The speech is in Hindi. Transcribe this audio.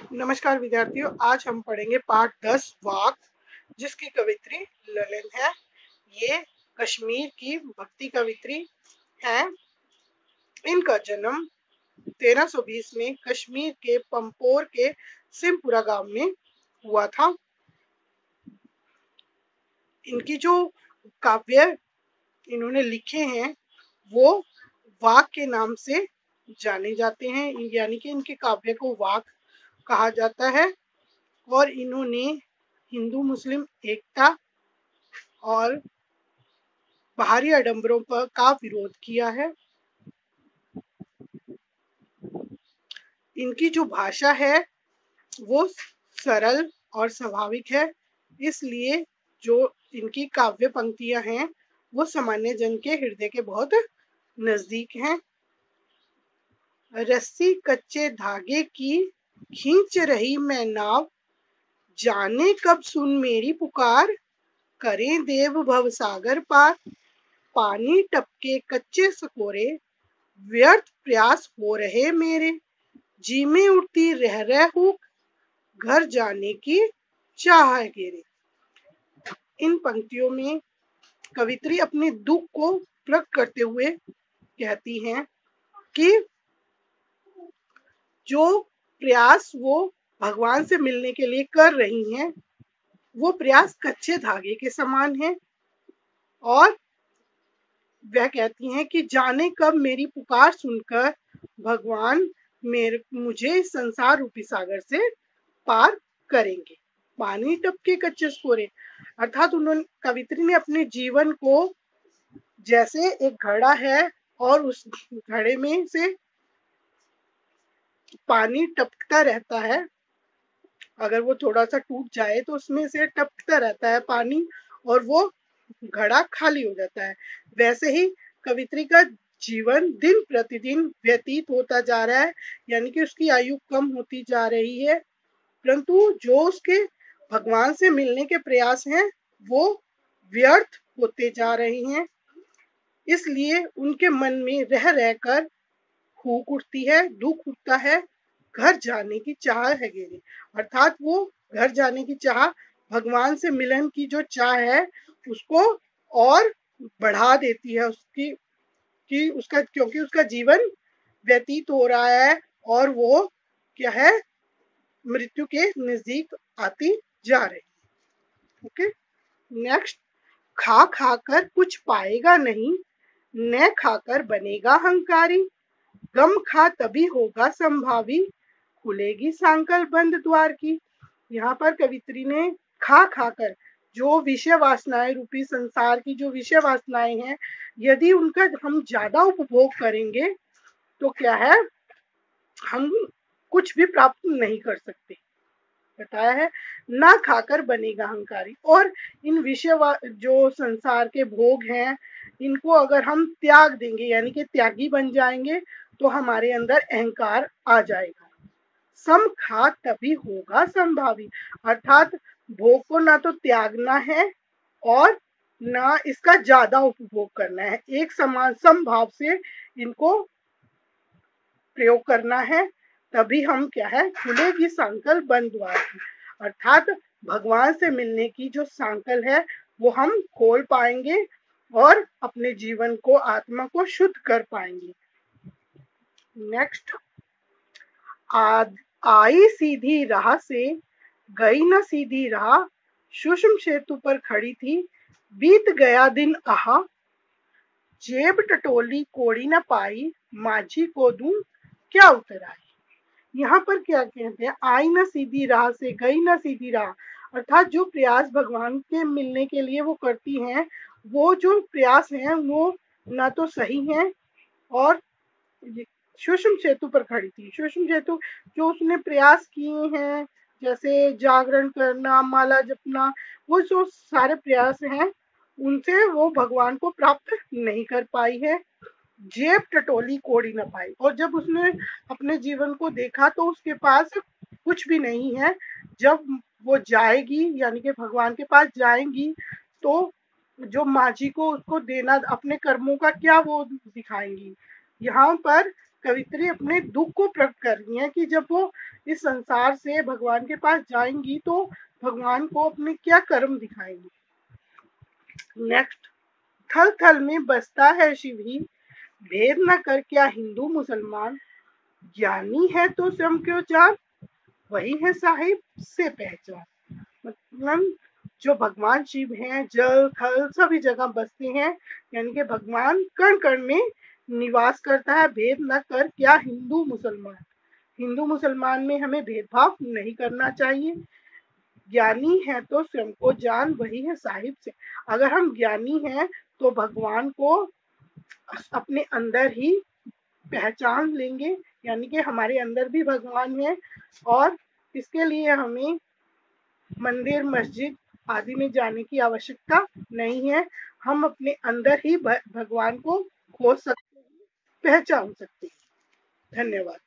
नमस्कार विद्यार्थियों, आज हम पढ़ेंगे पाठ 10 वाक, जिसकी कवित्री ललन है। ये कश्मीर की भक्ति कवित्री है। इनका जन्म 1320 में कश्मीर के पंपोर के सिमपुरा गांव में हुआ था। इनकी जो काव्य इन्होंने लिखे हैं वो वाक के नाम से जाने जाते हैं, यानी कि इनके काव्य को वाक कहा जाता है। और इन्होंने हिंदू मुस्लिम एकता और बाहरी आडंबरों पर का विरोध किया है। इनकी जो भाषा है वो सरल और स्वाभाविक है, इसलिए जो इनकी काव्य पंक्तियां हैं वो सामान्य जन के हृदय के बहुत नजदीक हैं। रस्सी कच्चे धागे की खींच रही मैं नाव, जाने कब सुन मेरी पुकार, करें देव भव सागर पार। पानी टपके कच्चे सकोरे, व्यर्थ प्रयास हो रहे मेरे, जी में उठती रह हुक, घर जाने की चाह है गेरे। इन पंक्तियों में कवित्री अपने दुख को प्रकट करते हुए कहती हैं कि जो प्रयास वो भगवान से मिलने के लिए कर रही हैं वो प्रयास कच्चे धागे के समान है। और वह कहती हैं कि जाने कब मेरी पुकार सुनकर भगवान मुझे इस संसार रूपी सागर से पार करेंगे। पानी टपके कच्चे स्कोरे, अर्थात उन्होंने कवित्री ने अपने जीवन को जैसे एक घड़ा है और उस घड़े में से पानी टपकता रहता है, अगर वो थोड़ा सा टूट जाए तो उसमें से टपकता रहता है पानी और वो घड़ा खाली हो जाता है। वैसे ही कवित्री का जीवन दिन प्रतिदिन व्यतीत होता जा रहा है, यानी कि उसकी आयु कम होती जा रही है, परंतु जो उसके भगवान से मिलने के प्रयास हैं वो व्यर्थ होते जा रहे हैं। इसलिए उनके मन में रह रहकर फूक उठती है, दुख उठता है, घर जाने की चाह है गेरी। अर्थात वो घर जाने की चाह, भगवान से मिलन की जो चाह है उसको और बढ़ा देती है उसकी, कि उसका क्योंकि उसका जीवन व्यतीत हो रहा है और वो क्या है, मृत्यु के नजदीक आती जा रही है। Okay, next. खा खाकर कुछ पाएगा नहीं, न खाकर बनेगा हंकारी, गम खा तभी होगा संभावी, खुलेगी सांकल बंद द्वार की। यहाँ पर कवित्री ने खा खाकर, जो विषय वासनाएं रूपी संसार की जो विषय वासनाएं हैं, यदि उनका हम ज्यादा उपभोग करेंगे तो क्या है, हम कुछ भी प्राप्त नहीं कर सकते। बताया है ना खाकर बनेगा अहंकारी। और इन विषय जो संसार के भोग हैं इनको अगर हम त्याग देंगे, यानी कि त्यागी बन जाएंगे, तो हमारे अंदर अहंकार आ जाएगा। सम खा तभी होगा संभावी, अर्थात भोग को ना तो त्यागना है और ना इसका ज्यादा उपभोग करना है, एक समान समभाव से इनको प्रयोग करना है, तभी हम क्या है, खुलेगी सांकल बंद द्वार की। अर्थात भगवान से मिलने की जो सांकल है वो हम खोल पाएंगे और अपने जीवन को, आत्मा को शुद्ध कर पाएंगे। नेक्स्ट। आई सीधी राह से गई न सीधी राह, सुषम सेतु पर खड़ी थी, बीत गया दिन आहा, जेब टटोली कोड़ी न पाई, माझी को दूं क्या उतर आई। यहाँ पर क्या कहते हैं, आई ना सीधी राह से गई ना सीधी राह, अर्थात जो प्रयास भगवान के मिलने के लिए वो करती हैं वो जो प्रयास हैं वो ना तो सही हैं। और सुषम सेतु पर खड़ी थी, सुषम सेतु जो उसने प्रयास किए हैं जैसे जागरण करना, माला जपना, वो जो सारे प्रयास हैं उनसे वो भगवान को प्राप्त नहीं कर पाई है। जेब टटोली कोड़ी न पाई, और जब उसने अपने जीवन को देखा तो उसके पास कुछ भी नहीं है। जब वो जाएगी, यानी कि भगवान के पास जाएंगी, तो जो माझी को उसको देना, अपने कर्मों का क्या वो दिखाएंगी। यहाँ पर कवित्री अपने दुख को प्रकट कर रही हैं कि जब वो इस संसार से भगवान के पास जाएंगी तो भगवान को अपने क्या कर्म दिखाएंगी। नेक्स्ट, थल थल में बसता है शिव ही, भेद न कर क्या हिंदू मुसलमान, ज्ञानी है तो स्वयं क्यों जान, वही है साहिब से पहचान। मतलब जो भगवान शिव हैं, जल थल सभी जगह बसते हैं, यानी कि भगवान कण कण में निवास करता है। भेद न कर क्या हिंदू मुसलमान, हिंदू मुसलमान में हमें भेदभाव नहीं करना चाहिए। ज्ञानी है तो स्वयं को जान, वही है साहिब से। अगर हम ज्ञानी हैं तो भगवान को अपने अंदर ही पहचान लेंगे, यानी कि हमारे अंदर भी भगवान है। और इसके लिए हमें मंदिर मस्जिद आदि में जाने की आवश्यकता नहीं है। हम अपने अंदर ही भगवान को खोज सकते हैं, पहचान सकते हैं। धन्यवाद।